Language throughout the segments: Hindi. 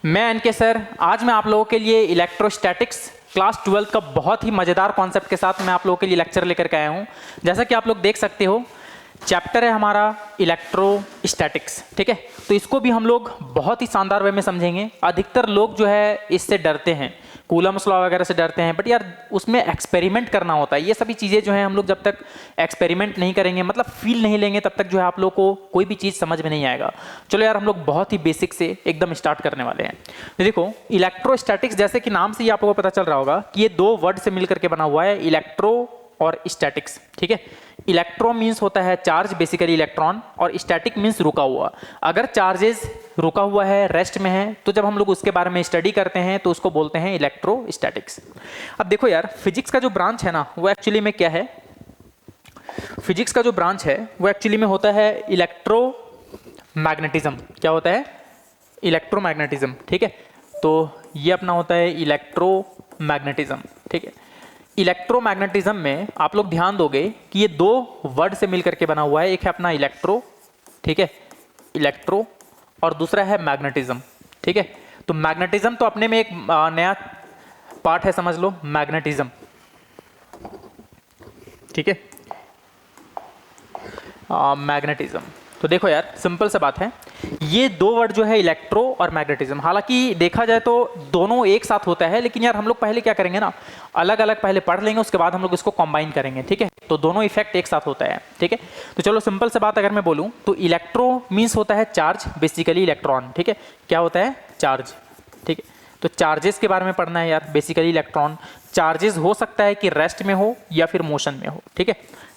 मैं एनके सर, आज मैं आप लोगों के लिए इलेक्ट्रोस्टैटिक्स क्लास 12 का बहुत ही मज़ेदार कॉन्सेप्ट के साथ मैं आप लोगों के लिए लेक्चर लेकर के आया हूँ। जैसा कि आप लोग देख सकते हो, चैप्टर है हमारा इलेक्ट्रोस्टैटिक्स, ठीक है। तो इसको भी हम लोग बहुत ही शानदार वे में समझेंगे। अधिकतर लोग जो है इससे डरते हैं, कूलम्स लॉ वगैरह से डरते हैं, बट यार उसमें एक्सपेरिमेंट करना होता है। ये सभी चीज़ें जो हैं हम लोग जब तक एक्सपेरिमेंट नहीं करेंगे, मतलब फील नहीं लेंगे, तब तक जो है आप लोग को कोई भी चीज़ समझ में नहीं आएगा। चलो यार, हम लोग बहुत ही बेसिक से एकदम स्टार्ट करने वाले हैं। तो देखो, इलेक्ट्रोस्टैटिक्स जैसे कि नाम से ही आप लोगों को पता चल रहा होगा कि ये दो वर्ड से मिलकर के बना हुआ है, इलेक्ट्रो और स्टैटिक्स, ठीक है। इलेक्ट्रो मीन्स होता है चार्ज, बेसिकली इलेक्ट्रॉन, और स्टैटिक मीन्स रुका हुआ। अगर चार्जेस रुका हुआ है, रेस्ट में है, तो जब हम लोग उसके बारे में स्टडी करते हैं तो उसको बोलते हैं इलेक्ट्रोस्टैटिक्स। अब देखो यार, फिजिक्स का जो ब्रांच है ना, वो एक्चुअली में क्या है, फिजिक्स का जो ब्रांच है वो एक्चुअली में होता है इलेक्ट्रोमैग्नेटिज्म। क्या होता है? इलेक्ट्रोमैग्नेटिज्म, ठीक है। तो ये अपना होता है इलेक्ट्रोमैग्नेटिज्म, ठीक है। इलेक्ट्रोमैग्नेटिज्म में आप लोग ध्यान दोगे कि ये दो वर्ड से मिलकर के बना हुआ है। एक है अपना इलेक्ट्रो, ठीक है, इलेक्ट्रो, और दूसरा है मैग्नेटिज्म, ठीक है। तो मैग्नेटिज्म तो अपने में एक नया पार्ट है, समझ लो, मैग्नेटिज्म, ठीक है, मैग्नेटिज्म। तो देखो यार, सिंपल सा बात है, ये दो वर्ड जो है इलेक्ट्रो और मैग्नेटिज्म, हालांकि देखा जाए तो दोनों एक साथ होता है, लेकिन यार हम लोग पहले क्या करेंगे ना, अलग अलग पहले पढ़ लेंगे, उसके बाद हम लोग इसको कंबाइन करेंगे, ठीक है। तो दोनों इफेक्ट एक साथ होता है, ठीक है। तो चलो सिंपल सा बात अगर मैं बोलूँ तो इलेक्ट्रो मीन्स होता है चार्ज, बेसिकली इलेक्ट्रॉन, ठीक है। क्या होता है? चार्ज, ठीक है। तो चार्जेस के बारे में पढ़ना है यार, बेसिकली इलेक्ट्रॉन। चार्जेस हो सकता है कि रेस्ट में हो या फिर मोशन में हो, ठीक है।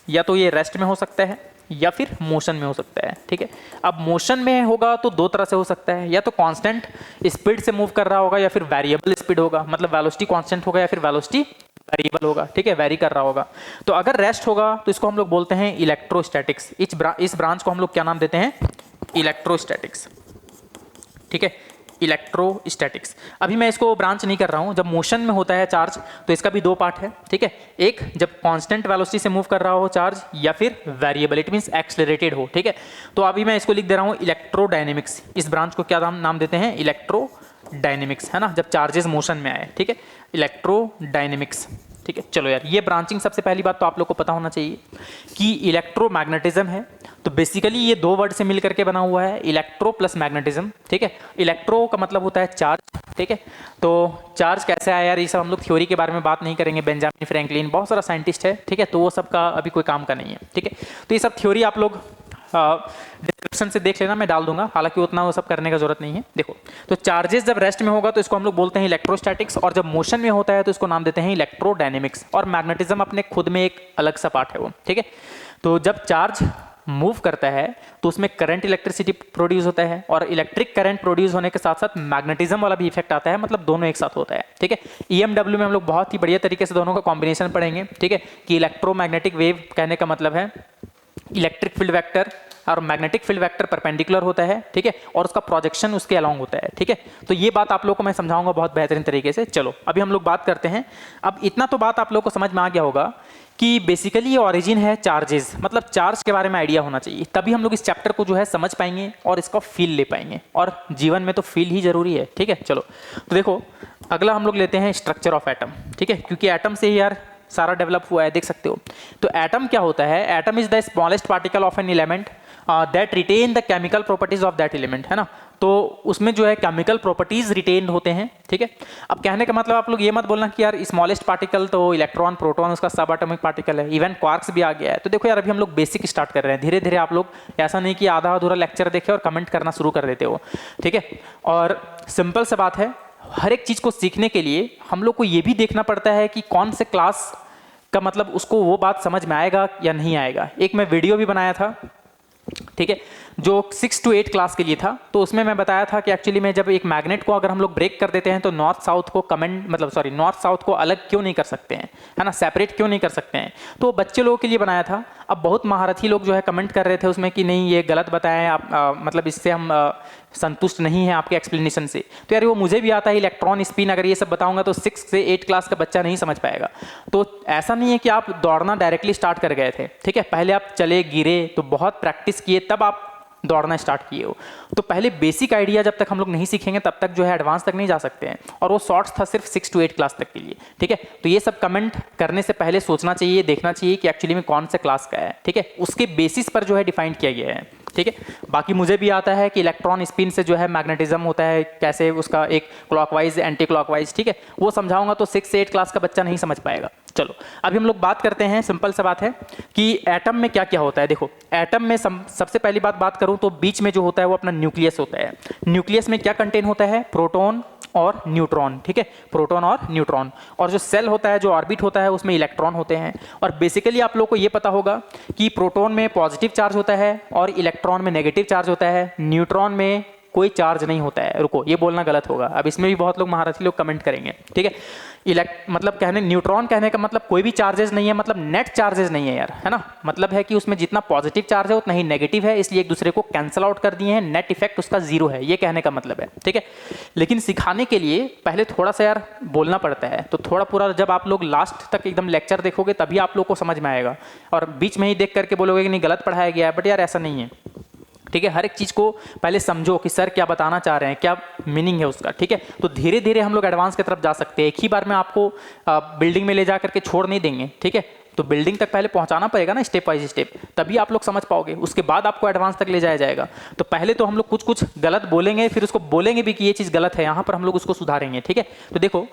या तो ये रेस्ट में हो सकता है या फिर मोशन में हो सकता है, ठीक है। अब मोशन में होगा तो दो तरह से हो सकता है, या तो कांस्टेंट स्पीड से मूव कर रहा होगा या फिर वेरिएबल स्पीड होगा, मतलब वेलोसिटी कांस्टेंट होगा या फिर वेलोसिटी वेरिएबल होगा, ठीक है, वेरी कर रहा होगा। तो अगर रेस्ट होगा तो इसको हम लोग बोलते हैं इलेक्ट्रोस्टैटिक्स। इस ब्रांच को हम लोग क्या नाम देते हैं? इलेक्ट्रोस्टैटिक्स, ठीक है, इलेक्ट्रोस्टैटिक्स। अभी मैं इसको ब्रांच नहीं कर रहा हूं। जब मोशन में होता है चार्ज तो इसका भी दो पार्ट है, ठीक है। एक जब कांस्टेंट वेलोसिटी से मूव कर रहा हो चार्ज, या फिर वेरिएबल, इट मींस एक्सेलरेटेड हो, ठीक है। तो अभी मैं इसको लिख दे रहा हूं इलेक्ट्रोडायनेमिक्स। इस ब्रांच को क्या नाम देते हैं? इलेक्ट्रोडायनेमिक्स, है ना, जब चार्जेस मोशन में आए, ठीक है, इलेक्ट्रोडायनेमिक्स, ठीक है। चलो यार, ये ब्रांचिंग सबसे पहली बात तो आप लोग को पता होना चाहिए कि इलेक्ट्रोमैग्नेटिज्म है तो बेसिकली ये दो वर्ड से मिलकर के बना हुआ है, इलेक्ट्रो प्लस मैग्नेटिज्म, ठीक है। इलेक्ट्रो का मतलब होता है चार्ज, ठीक है। तो चार्ज कैसे आया यार, ये सब हम लोग थ्योरी के बारे में बात नहीं करेंगे। बेंजामिन फ्रैंकलिन, बहुत सारा साइंटिस्ट है, ठीक है, तो वो सब का अभी कोई काम का नहीं है, ठीक है। तो ये सब थ्योरी आप लोग डिस्क्रिप्शन से देख लेना, मैं डाल दूंगा, हालांकि उतना वो सब करने का जरूरत नहीं है। देखो, तो चार्जेस जब रेस्ट में होगा तो इसको हम लोग बोलते हैं इलेक्ट्रोस्टैटिक्स, और जब मोशन में होता है तो इसको नाम देते हैं इलेक्ट्रोडायनेमिक्स। और मैग्नेटिज्म अपने खुद में एक अलग सा पार्ट है वो, ठीक है। तो जब चार्ज मूव करता है तो उसमें करंट, इलेक्ट्रिसिटी प्रोड्यूस होता है, और इलेक्ट्रिक करंट प्रोड्यूस होने के साथ साथ मैग्नेटिज्म वाला भी इफेक्ट आता है, मतलब दोनों एक साथ होता है, ठीक है। ईएमडब्ल्यू में हम लोग बहुत ही बढ़िया तरीके से दोनों का कॉम्बिनेशन पढ़ेंगे, ठीक है, कि इलेक्ट्रोमैग्नेटिक वेव कहने का मतलब है इलेक्ट्रिक फील्ड वेक्टर, और मैग्नेटिक फील्ड वेक्टर परपेंडिकुलर होता है, ठीक है, और उसका प्रोजेक्शन उसके अलोंग होता है, ठीक है। तो ये बात आप लोग को मैं समझाऊंगा बहुत बेहतरीन तरीके से। चलो अभी हम लोग बात करते हैं। अब इतना तो बात आप लोग को समझ में आ गया होगा कि बेसिकली ये ओरिजिन है चार्जेस, मतलब चार्ज के बारे में आइडिया होना चाहिए, तभी हम लोग इस चैप्टर को जो है समझ पाएंगे और इसका फील ले पाएंगे, और जीवन में तो फील ही जरूरी है, ठीक है। चलो तो देखो, अगला हम लोग लेते हैं स्ट्रक्चर ऑफ एटम, ठीक है, क्योंकि एटम से ही यार सारा डेवलप हुआ है, देख सकते हो। तो एटम क्या होता है? Atom is the smallest particle of an element that retain the chemical properties of that element, है ना। तो उसमें जो है केमिकल प्रॉपर्टीज रिटेन होते हैं, ठीक है। अब कहने का मतलब आप लोग ये मत बोलना कि यार स्मॉलेस्ट पार्टिकल तो इलेक्ट्रॉन, प्रोटॉन उसका सब एटॉमिक पार्टिकल है, इवन क्वार्क्स भी आ गया है। तो देखो यार, अभी हम लोग बेसिक स्टार्ट कर रहे हैं, धीरे धीरे आप लोग ऐसा नहीं कि आधा अधूरा लेक्चर देखे और कमेंट करना शुरू कर देते हो, ठीक है। और सिंपल सा बात है, हर एक चीज को सीखने के लिए हम लोग को ये भी देखना पड़ता है कि कौन से क्लास का मतलब उसको वो बात समझ में आएगा या नहीं आएगा। एक मैं वीडियो भी बनाया था, ठीक है, जो 6 to 8 क्लास के लिए था। तो उसमें मैं बताया था कि एक्चुअली में जब एक मैग्नेट को अगर हम लोग ब्रेक कर देते हैं तो नॉर्थ साउथ को नॉर्थ साउथ को अलग क्यों नहीं कर सकते हैं, है ना, सेपरेट क्यों नहीं कर सकते हैं। तो बच्चे लोगों के लिए बनाया था। अब बहुत महारथी लोग जो है कमेंट कर रहे थे उसमें कि नहीं ये गलत बताएं आप, मतलब इससे हम संतुष्ट नहीं है आपके एक्सप्लेनेशन से। तो यार वो मुझे भी आता है, इलेक्ट्रॉन स्पिन अगर ये सब बताऊंगा तो 6 से 8 क्लास का बच्चा नहीं समझ पाएगा। तो ऐसा नहीं है कि आप दौड़ना डायरेक्टली स्टार्ट कर गए थे, ठीक है, पहले आप चले, गिरे, तो बहुत प्रैक्टिस किए, तब आप दौड़ना स्टार्ट किए हो। तो पहले बेसिक आइडिया जब तक हम लोग नहीं सीखेंगे तब तक जो है एडवांस तक नहीं जा सकते हैं, और वो शॉर्ट्स था सिर्फ 6 to 8 क्लास तक के लिए, ठीक है। तो ये सब कमेंट करने से पहले सोचना चाहिए, देखना चाहिए कि एक्चुअली में कौन सा क्लास का है, ठीक है, उसके बेसिस पर जो है डिफाइंड किया गया है, ठीक है। बाकी मुझे भी आता है कि इलेक्ट्रॉन स्पिन से जो है मैग्नेटिज्म होता है, कैसे उसका एक क्लॉकवाइज एंटी क्लॉकवाइज, ठीक है, वो समझाऊंगा तो 6 से 8 क्लास का बच्चा नहीं समझ पाएगा। चलो अभी हम लोग बात करते हैं, सिंपल सा बात है कि एटम में क्या क्या होता है। देखो एटम में सबसे पहली बात करूं तो बीच में जो होता है वो अपना न्यूक्लियस होता है। न्यूक्लियस में क्या कंटेन होता है, प्रोटॉन और न्यूट्रॉन, ठीक है, प्रोटॉन और न्यूट्रॉन। और जो सेल होता है, जो ऑर्बिट होता है, उसमें इलेक्ट्रॉन होते हैं। और बेसिकली आप लोगों को ये पता होगा कि प्रोटॉन में पॉजिटिव चार्ज होता है और इलेक्ट्रॉन में नेगेटिव चार्ज होता है, न्यूट्रॉन में कोई चार्ज नहीं होता है। रुको, ये बोलना गलत होगा, अब इसमें भी बहुत लोग महारथी लोग कमेंट करेंगे, ठीक है। मतलब न्यूट्रॉन कहने का मतलब कोई भी चार्जेस नहीं है, मतलब नेट चार्जेस नहीं है यार, है ना। मतलब है कि उसमें जितना पॉजिटिव चार्ज है उतना ही नेगेटिव है, इसलिए एक दूसरे को कैंसिल आउट कर दिए हैं, नेट इफेक्ट उसका जीरो है, ये कहने का मतलब है, ठीक है। लेकिन सिखाने के लिए पहले थोड़ा सा यार बोलना पड़ता है, तो थोड़ा पूरा जब आप लोग लास्ट तक एकदम लेक्चर देखोगे तभी आप लोग को समझ में आएगा, और बीच में ही देख करके बोलोगे कि नहीं गलत पढ़ाया गया है, बट यार ऐसा नहीं है, ठीक है। हर एक चीज़ को पहले समझो कि सर क्या बताना चाह रहे हैं, क्या मीनिंग है उसका, ठीक है। तो धीरे धीरे हम लोग एडवांस की तरफ जा सकते हैं, एक ही बार में आपको बिल्डिंग में ले जा करके छोड़ नहीं देंगे, ठीक है। तो बिल्डिंग तक पहले पहुंचाना पड़ेगा ना, स्टेप बाय स्टेप, तभी आप लोग समझ पाओगे, उसके बाद आपको एडवांस तक ले जाया जाएगा। तो पहले तो हम लोग कुछ कुछ गलत बोलेंगे, फिर उसको बोलेंगे भी कि ये चीज़ गलत है, यहाँ पर हम लोग उसको सुधारेंगे, ठीक है। तो देखो,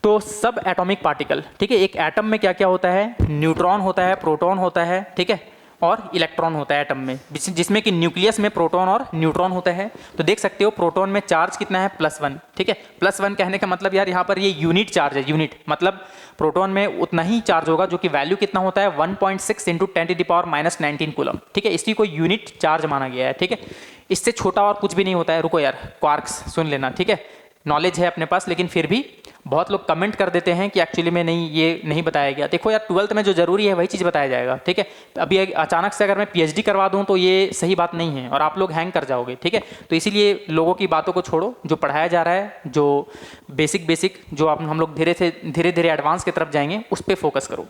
तो सब एटॉमिक पार्टिकल, ठीक है, एक एटम में क्या क्या होता है, न्यूट्रॉन होता है, प्रोटॉन होता है, ठीक है, और इलेक्ट्रॉन होता है एटम में, जिसमें कि न्यूक्लियस में प्रोटॉन और न्यूट्रॉन होता है। तो देख सकते हो प्रोटॉन में चार्ज कितना है, +1, ठीक है। +1 कहने का मतलब यार यहाँ पर ये यूनिट चार्ज है, यूनिट मतलब प्रोटॉन में उतना ही चार्ज होगा, जो कि वैल्यू कितना होता है 1.6 × 10⁻⁻19 कूलम, ठीक है। इसी को यूनिट चार्ज माना गया है, ठीक है। इससे छोटा और कुछ भी नहीं होता है। रुको यार, क्वार्क्स सुन लेना, ठीक है, नॉलेज है अपने पास, लेकिन फिर भी बहुत लोग कमेंट कर देते हैं कि एक्चुअली में नहीं, ये नहीं बताया गया। देखो यार, 12th में जो जरूरी है वही चीज़ बताया जाएगा, ठीक है। अभी अचानक से अगर मैं PhD करवा दूं तो ये सही बात नहीं है, और आप लोग हैंग कर जाओगे, ठीक है। तो इसीलिए लोगों की बातों को छोड़ो, जो पढ़ाया जा रहा है, जो बेसिक जो हम लोग धीरे धीरे एडवांस की तरफ जाएंगे, उस पर फोकस करो,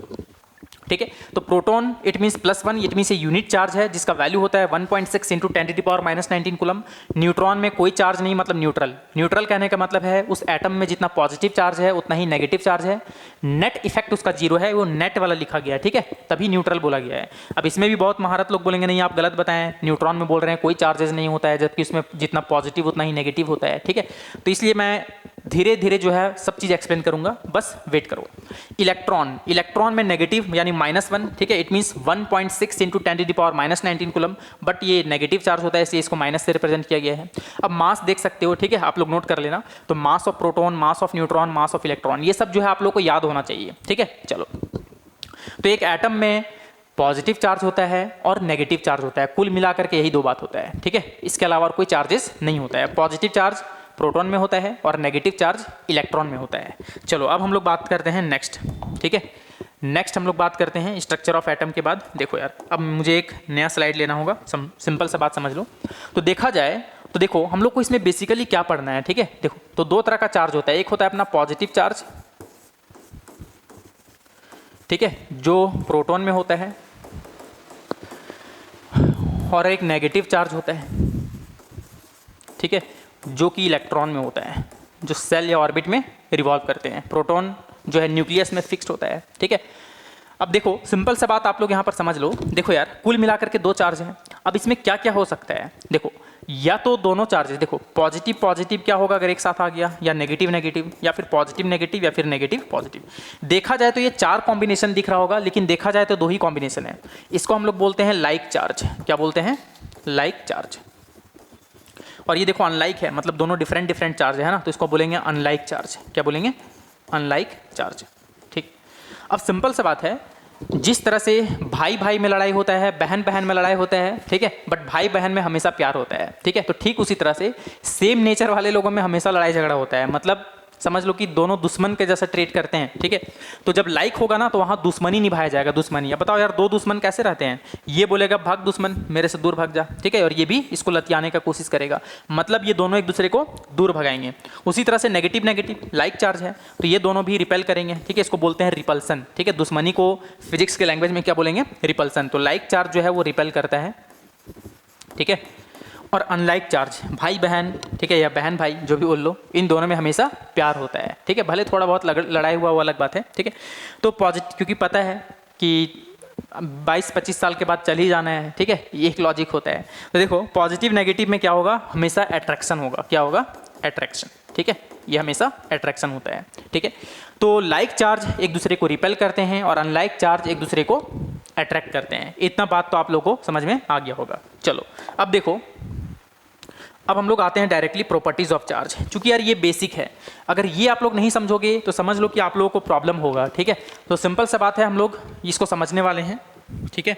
ठीक है। तो proton it means +1, it means unit charge है, जिसका वैल्यू होता है 1.6 × 10⁻⁻19 कूलम। न्यूट्रॉन में कोई चार्ज नहीं, मतलब न्यूट्रल। न्यूट्रल कहने का मतलब है उस एटम में जितना पॉजिटिव चार्ज है उतना ही नेगेटिव चार्ज है, नेट इफेक्ट उसका जीरो है, वो नेट वाला लिखा गया है, ठीक है, तभी न्यूट्रल बोला गया है। अब इसमें भी बहुत महारत लोग बोलेंगे नहीं आप गलत बताएं, न्यूट्रॉन में बोल रहे हैं कोई चार्जेस नहीं होता है, जबकि उसमें जितना पॉजिटिव उतना ही नेगेटिव होता है, ठीक है। तो इसलिए मैं धीरे धीरे जो है सब चीज़ एक्सप्लेन करूंगा, बस वेट करो। इलेक्ट्रॉन में नेगेटिव यानी -1, ठीक है, इट मीन्स 1.6 × 10⁻⁻19 कूलम, बट ये नेगेटिव चार्ज होता है, इसलिए इसको माइनस से रिप्रेजेंट किया गया है। अब मास देख सकते हो, ठीक है, आप लोग नोट कर लेना। तो mass of proton, mass of neutron, mass of electron, ये सब जो है आप लोग को याद होना चाहिए, ठीक है। चलो, तो एक एटम में पॉजिटिव चार्ज होता है और नेगेटिव चार्ज होता है, कुल मिलाकर के यही दो बात होता है, ठीक है। इसके अलावा और कोई चार्जेस नहीं होता है। पॉजिटिव चार्ज प्रोटॉन में होता है और नेगेटिव चार्ज इलेक्ट्रॉन में होता है। चलो अब हम लोग बात करते हैं नेक्स्ट, ठीक है। नेक्स्ट हम लोग बात करते हैं स्ट्रक्चर ऑफ एटम के बाद। देखो यार, अब मुझे एक नया स्लाइड लेना होगा, सिंपल सा बात समझ लो। तो देखा जाए तो देखो हम लोग को इसमें बेसिकली क्या पढ़ना है, ठीक है। देखो, तो दो तरह का चार्ज होता है, एक होता है अपना पॉजिटिव चार्ज, ठीक है, जो प्रोटॉन में होता है, और एक नेगेटिव चार्ज होता है, ठीक है, जो कि इलेक्ट्रॉन में होता है, जो सेल या ऑर्बिट में रिवॉल्व करते हैं। प्रोटॉन जो है न्यूक्लियस में फिक्स्ड होता है, ठीक है। अब देखो सिंपल सा बात आप लोग यहाँ पर समझ लो। देखो यार, कुल मिलाकर के दो चार्ज हैं। अब इसमें क्या क्या हो सकता है, देखो, या तो दोनों चार्जेस, देखो पॉजिटिव पॉजिटिव क्या होगा अगर एक साथ आ गया, या नेगेटिव नेगेटिव, या फिर पॉजिटिव नेगेटिव, या फिर नेगेटिव पॉजिटिव। देखा जाए तो ये 4 कॉम्बिनेशन दिख रहा होगा, लेकिन देखा जाए तो 2 ही कॉम्बिनेशन है। इसको हम लोग बोलते हैं लाइक चार्ज। क्या बोलते हैं? Like charge. और ये देखो अनलाइक है, मतलब दोनों डिफरेंट चार्ज है ना, तो इसको बोलेंगे अनलाइक चार्ज। क्या बोलेंगे? अनलाइक चार्ज, ठीक। अब सिंपल सा बात है, जिस तरह से भाई भाई में लड़ाई होता है, बहन बहन में लड़ाई होता है, ठीक है, बट भाई बहन में हमेशा प्यार होता है, ठीक है। तो ठीक उसी तरह से सेम नेचर वाले लोगों में हमेशा लड़ाई झगड़ा होता है, मतलब समझ लो कि दोनों दुश्मन के जैसा ट्रीट करते हैं, ठीक है। तो जब लाइक होगा ना तो वहाँ दुश्मनी निभाया जाएगा, दुश्मनी। अब बताओ यार, 2 दुश्मन कैसे रहते हैं? ये बोलेगा भाग दुश्मन, मेरे से दूर भाग जा, ठीक है, और ये भी इसको लतियाने का कोशिश करेगा, मतलब ये दोनों एक दूसरे को दूर भगाएंगे। उसी तरह से नेगेटिव नेगेटिव लाइक चार्ज है, तो ये दोनों भी रिपेल करेंगे, ठीक है, इसको बोलते हैं रिपल्सन, ठीक है। दुश्मनी को फिजिक्स के लैंग्वेज में क्या बोलेंगे? रिपल्सन। तो लाइक चार्ज जो है वो रिपेल करता है, ठीक है। और अनलाइक चार्ज, भाई बहन, ठीक है, या बहन भाई जो भी बोल लो, इन दोनों में हमेशा प्यार होता है, ठीक है, भले थोड़ा बहुत लड़ाई हुआ वो अलग बात है, ठीक है। तो पॉजिटिव, क्योंकि पता है कि 22-25 साल के बाद चल ही जाना है, ठीक है, ये एक लॉजिक होता है। तो देखो पॉजिटिव नेगेटिव में क्या होगा, हमेशा अट्रैक्शन होगा, क्या होगा, अट्रैक्शन, ठीक है, ये हमेशा अट्रैक्शन होता है, ठीक है। तो लाइक चार्ज एक दूसरे को रिपेल करते हैं और अनलाइक चार्ज एक दूसरे को अट्रैक्ट करते हैं। इतना बात तो आप लोगों को समझ में आ गया होगा। चलो अब देखो, अब हम लोग आते हैं डायरेक्टली प्रॉपर्टीज ऑफ चार्ज। चूंकि यार ये बेसिक है, अगर ये आप लोग नहीं समझोगे तो समझ लो कि आप लोगों को प्रॉब्लम होगा, ठीक है। तो सिंपल सा बात है, हम लोग इसको समझने वाले हैं, ठीक है।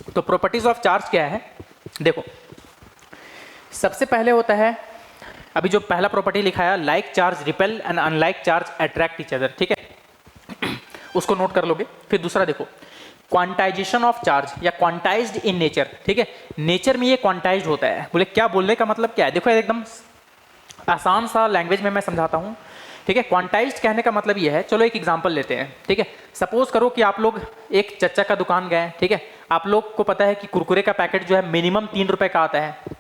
तो प्रॉपर्टीज ऑफ चार्ज क्या है, देखो सबसे पहले होता है, अभी जो पहला प्रॉपर्टी लिखा है, like charge repel and unlike charge attract each other, ठीक है, उसको नोट कर लोगे। फिर दूसरा देखो, क्वांटाइजेशन ऑफ चार्ज या क्वांटाइज्ड इन नेचर, ठीक है, नेचर में ये क्वांटाइज्ड होता है। बोले क्या, बोलने का मतलब क्या है, देखो एकदम आसान सा लैंग्वेज में मैं समझाता हूँ, ठीक है। क्वांटाइज्ड कहने का मतलब ये है, चलो एक एग्जांपल लेते हैं, ठीक है। सपोज करो कि आप लोग एक चच्चा का दुकान गए, ठीक है, आप लोग को पता है कि कुरकुरे का पैकेट जो है मिनिमम 3 रुपए का आता है,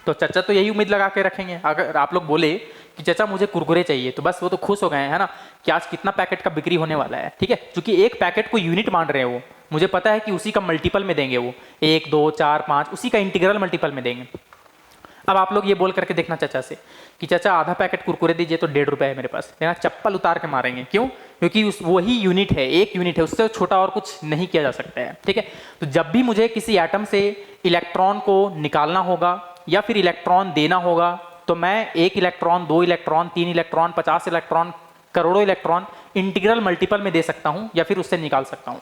तो चच्चा तो यही उम्मीद लगा के रखेंगे, अगर आप लोग बोले कि चचा मुझे कुरकुरे चाहिए, तो बस वो तो खुश हो गए हैं, है ना, कि आज कितना पैकेट का बिक्री होने वाला है, ठीक है। क्योंकि एक पैकेट को यूनिट मान रहे हैं वो, मुझे पता है कि उसी का मल्टीपल में देंगे वो, 1 2 4 5 उसी का इंटीग्रल मल्टीपल में देंगे। अब आप लोग ये बोल करके देखना चचा से कि चचा आधा पैकेट कुरकुरे दीजिए, तो 1.5 रुपये है मेरे पास, है ना, चप्पल उतार के मारेंगे, क्यों, क्योंकि उस वही यूनिट है, एक यूनिट है, उससे छोटा और कुछ नहीं किया जा सकता है, ठीक है। तो जब भी मुझे किसी एटम से इलेक्ट्रॉन को निकालना होगा या फिर इलेक्ट्रॉन देना होगा, तो मैं 1 इलेक्ट्रॉन, 2 इलेक्ट्रॉन, 3 इलेक्ट्रॉन, 50 इलेक्ट्रॉन, करोड़ों इलेक्ट्रॉन इंटीग्रल मल्टीपल में दे सकता हूं या फिर उससे निकाल सकता हूं।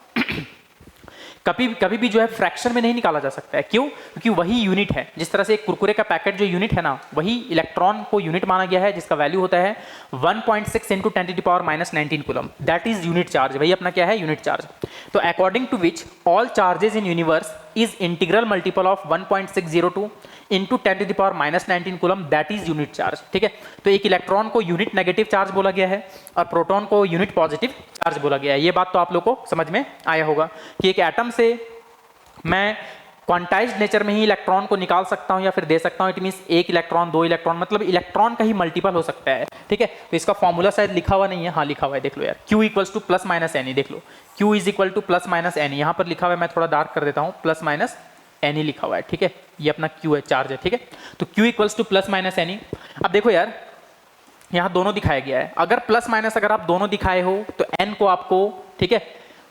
कभी भी जो है फ्रैक्शन में नहीं निकाला जा सकता है, क्यों, क्योंकि वही यूनिट है। जिस तरह से एक कुरकुरे का पैकेट जो यूनिट है ना, वही इलेक्ट्रॉन को यूनिट माना गया है, जिसका वैल्यू होता है 1.6 × 10⁻⁻19 coulomb, that is unit charge, वही अपना क्या है, यूनिट चार्ज। तो according to which all charges in universe is integral multiple of 1.602 into 10⁻⁻19 coulomb, that is unit charge, ठीक है। तो एक इलेक्ट्रॉन को यूनिट नेगेटिव चार्ज बोला गया है और प्रोटॉन को यूनिट पॉजिटिव चार्ज बोला गया है। ये बात तो आप लोग को समझ में आया होगा कि एक एटम से मैं क्वांटाइज्ड नेचर में ही इलेक्ट्रॉन को निकाल सकता हूं या फिर दे सकता हूं। इट मींस 1 इलेक्ट्रॉन, 2 इलेक्ट्रॉन, मतलब इलेक्ट्रॉन का ही मल्टीपल हो सकता है, ठीक है। तो इसका फॉर्मूला शायद लिखा हुआ नहीं है, हाँ लिखा हुआ है, देख लो यार, Q equals two plus minus any, देख लो Q is equal two plus minus any, यहाँ पर लिखा हुआ है, मैं थोड़ा डार्क कर देता हूँ, प्लस माइनस एनी लिखा हुआ है, ठीक है, ये अपना Q है, चार्ज है, ठीक है। तो Q equals two plus minus any. अब देखो यार, यहाँ दोनों दिखाया गया है, अगर प्लस माइनस अगर आप दोनों दिखाए हो तो n को आपको, ठीक है,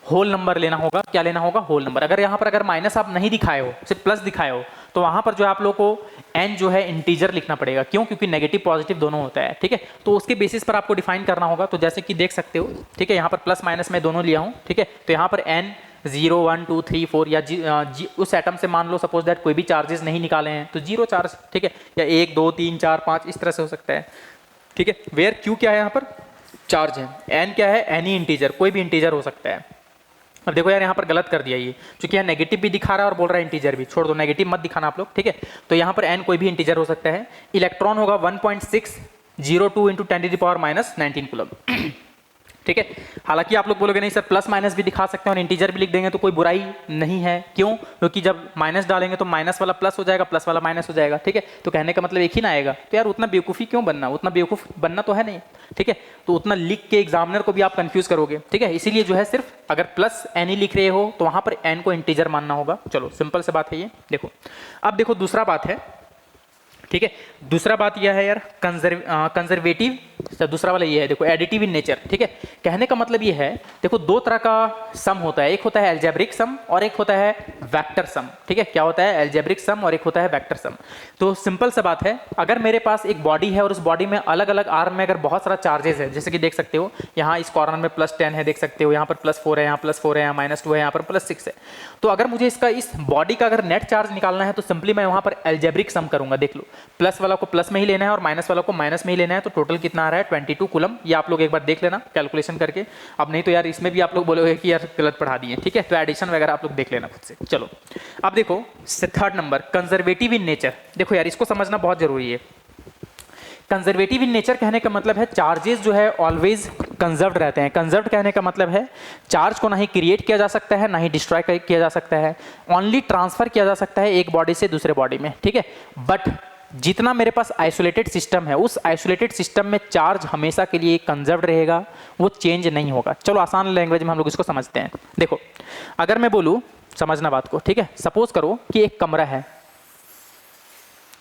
होल नंबर लेना होगा, क्या लेना होगा, होल नंबर। अगर यहाँ पर अगर माइनस आप नहीं दिखाए हो, सिर्फ प्लस दिखाए हो, तो वहां पर जो है आप लोग को n जो है इंटीजर लिखना पड़ेगा, क्यों, क्योंकि नेगेटिव पॉजिटिव दोनों होता है, ठीक है। तो उसके बेसिस पर आपको डिफाइन करना होगा। तो जैसे कि देख सकते हो, ठीक है, यहाँ पर प्लस माइनस में दोनों लिया हूँ, ठीक है। तो यहाँ पर n 0 1 2 3 4 या उस एटम से मान लो सपोज दैट कोई भी चार्जेस नहीं निकाले हैं तो 0 चार्ज, ठीक है, या 1 2 3 4 5 इस तरह से हो सकता है, ठीक है। वेयर Q क्या है, यहाँ पर चार्ज है, n क्या है, एनी इंटीजर, कोई भी इंटीजर हो सकता है। अब देखो यार, यहाँ पर गलत कर दिया ये, क्योंकि यहाँ नेगेटिव भी दिखा रहा है और बोल रहा है इंटीजर भी, छोड़ दो, नेगेटिव मत दिखाना आप लोग, ठीक है। तो यहाँ पर n कोई भी इंटीजर हो सकता है। इलेक्ट्रॉन होगा 1.602 × 10⁻⁻19 कूलम, ठीक है। हालांकि आप लोग बोलोगे नहीं सर प्लस माइनस भी दिखा सकते हैं और इंटीजर भी लिख देंगे तो कोई बुराई नहीं है, क्यों, क्योंकि जब माइनस डालेंगे तो माइनस वाला प्लस हो जाएगा, प्लस वाला माइनस हो जाएगा, ठीक है। तो कहने का मतलब एक ही ना आएगा। तो यार उतना बेवकूफ़ी क्यों बनना, उतना बेवकूफ़ बनना तो है नहीं, ठीक है। तो उतना लिख के एग्जामिनर को भी आप कंफ्यूज करोगे, ठीक है। इसीलिए जो है सिर्फ अगर प्लस एन ही लिख रहे हो तो वहां पर एन को इंटीजर मानना होगा। चलो सिंपल से बात है ये, देखो। अब देखो दूसरा बात है, ठीक है, दूसरा बात यह है यार कंजर्वेटिव, दूसरा वाला ये है, देखो एडिटिव इन नेचर, ठीक है। कहने का मतलब ये है, देखो दो तरह का सम होता है, एक होता है अलजेब्रिक सम और एक होता है वेक्टर सम, ठीक है। क्या होता है, अलजेब्रिक सम और एक होता है वेक्टर सम। तो सिंपल सा बात है, अगर मेरे पास एक बॉडी है और उस बॉडी में अलग अलग आर्म में अगर बहुत सारा चार्जेस है, जैसे कि देख सकते हो यहाँ इस कॉर्नर में +10 है, देख सकते हो यहाँ पर +4 है, यहाँ +4 है, यहाँ -2 है, यहाँ पर +6 है। तो अगर मुझे इसका इस बॉडी का अगर नेट चार्ज निकालना है तो सिंपली मैं वहाँ पर अलजेब्रिक सम करूंगा, देख लो। प्लस वाला को प्लस में ही लेना है और माइनस वाला को माइनस में ही लेना है, तो टोटल कितना आ रहा है 22 कूलम। ये आप लोग एक बार देख लेना कैलकुलेशन करके, अब नहीं तो यार इसमें भी आप लोग बोलोगे कि यार गलत पढ़ा दिए, ठीक है, तो एडिशन वगैरह आप लोग देख लेना खुद से। चलो अब देखो third number, conservative in nature. देखो यार इसको समझना बहुत जरूरी है। कंजर्वेटिव इन नेचर कहने का मतलब है चार्जेस जो है ऑलवेज कंजर्व्ड रहते हैं। कंजर्व्ड कहने का मतलब है चार्ज को ना ही क्रिएट किया जा सकता है ना ही डिस्ट्रॉय किया जा सकता है, ओनली ट्रांसफर किया जा सकता है एक बॉडी से दूसरे बॉडी में, ठीक है। बट जितना मेरे पास आइसोलेटेड सिस्टम है, उस आइसोलेटेड सिस्टम में चार्ज हमेशा के लिए कंजर्व्ड रहेगा, वो चेंज नहीं होगा। चलो आसान लैंग्वेज में हम लोग इसको समझते हैं। देखो अगर मैं बोलूँ, समझना बात को, ठीक है, सपोज करो कि एक कमरा है,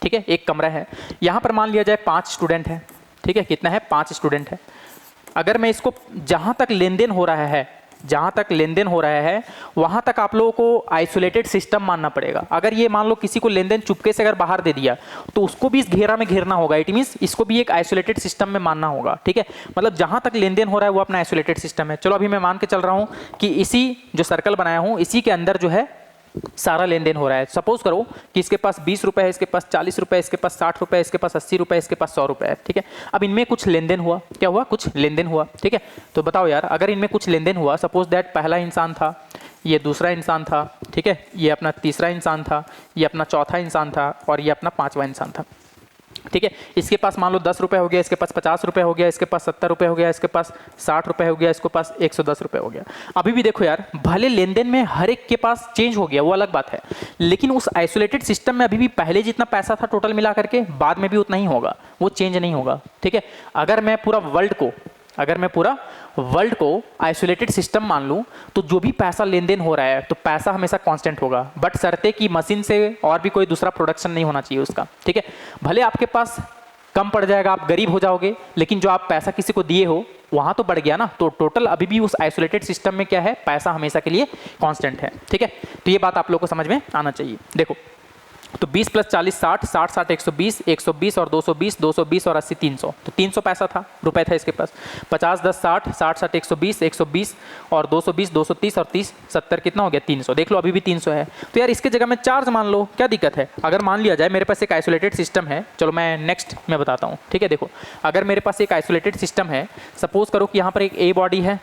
ठीक है, एक कमरा है, यहाँ पर मान लिया जाए 5 स्टूडेंट है, ठीक है, कितना है 5 स्टूडेंट है। अगर मैं इसको जहाँ तक लेन देन हो रहा है, जहाँ तक लेन देन हो रहा है वहाँ तक आप लोगों को आइसोलेटेड सिस्टम मानना पड़ेगा। अगर ये मान लो किसी को लेन देन चुपके से अगर बाहर दे दिया तो उसको भी इस घेरा में घेरना होगा, इट मीन्स इसको भी एक आइसोलेटेड सिस्टम में मानना होगा, ठीक है। मतलब जहाँ तक लेन देन हो रहा है वो अपना आइसोलेटेड सिस्टम है। चलो अभी मैं मान के चल रहा हूँ कि इसी जो सर्कल बनाया हूँ इसी के अंदर जो है सारा लेन देन हो रहा है। सपोज करो कि इसके पास 20 रुपए है, इसके पास 40 रुपए, इसके पास 60 रुपए, इसके पास 80 रुपए, इसके पास 100 रुपए है, ठीक है। अब इनमें कुछ लेन देन हुआ, क्या हुआ, कुछ लेन देन हुआ, ठीक है। तो बताओ यार अगर इनमें कुछ लेन देन हुआ, सपोज दैट पहला इंसान था, ये दूसरा इंसान था, ठीक है, ये अपना तीसरा इंसान था, ये अपना चौथा इंसान था और ये अपना 5वां इंसान था, ठीक है। इसके पास मान लो 10 रुपए हो गया, इसके पास 50 रुपए हो गया, इसके पास 70 रुपए हो गया, इसके पास 60 रुपए हो गया, इसके पास 110 रुपए हो गया। अभी भी देखो यार, भले लेन देन में हर एक के पास चेंज हो गया, वो अलग बात है, लेकिन उस आइसोलेटेड सिस्टम में अभी भी पहले जितना पैसा था टोटल मिला करके बाद में भी उतना ही होगा, वो चेंज नहीं होगा, ठीक है। अगर मैं पूरा वर्ल्ड को आइसोलेटेड सिस्टम मान लूँ तो जो भी पैसा लेन देन हो रहा है तो पैसा हमेशा कांस्टेंट होगा, बट शर्ते कि मशीन से और भी कोई दूसरा प्रोडक्शन नहीं होना चाहिए उसका, ठीक है। भले आपके पास कम पड़ जाएगा, आप गरीब हो जाओगे, लेकिन जो आप पैसा किसी को दिए हो वहाँ तो बढ़ गया ना, तो टोटल अभी भी उस आइसोलेटेड सिस्टम में क्या है, पैसा हमेशा के लिए कांस्टेंट है, ठीक है। तो ये बात आप लोग को समझ में आना चाहिए। देखो तो 20 + 40 60, 60 60 120, 120 और 220, 220 और 80 300, तो 300 पैसा था, रुपए था इसके पास। 50 10 60, 60 60 120, 120 और 220 230 और 30 70 कितना हो गया 300। देख लो अभी भी 300 है। तो यार इसके जगह में चार्ज मान लो, क्या दिक्कत है। अगर मान लिया जाए मेरे पास एक आइसोलेटेड सिस्टम है, चलो मैं नेक्स्ट में बताता हूँ, ठीक है। देखो अगर मेरे पास एक आइसोलेटेड सिस्टम है, सपोज करो कि यहाँ पर एक ए बॉडी है,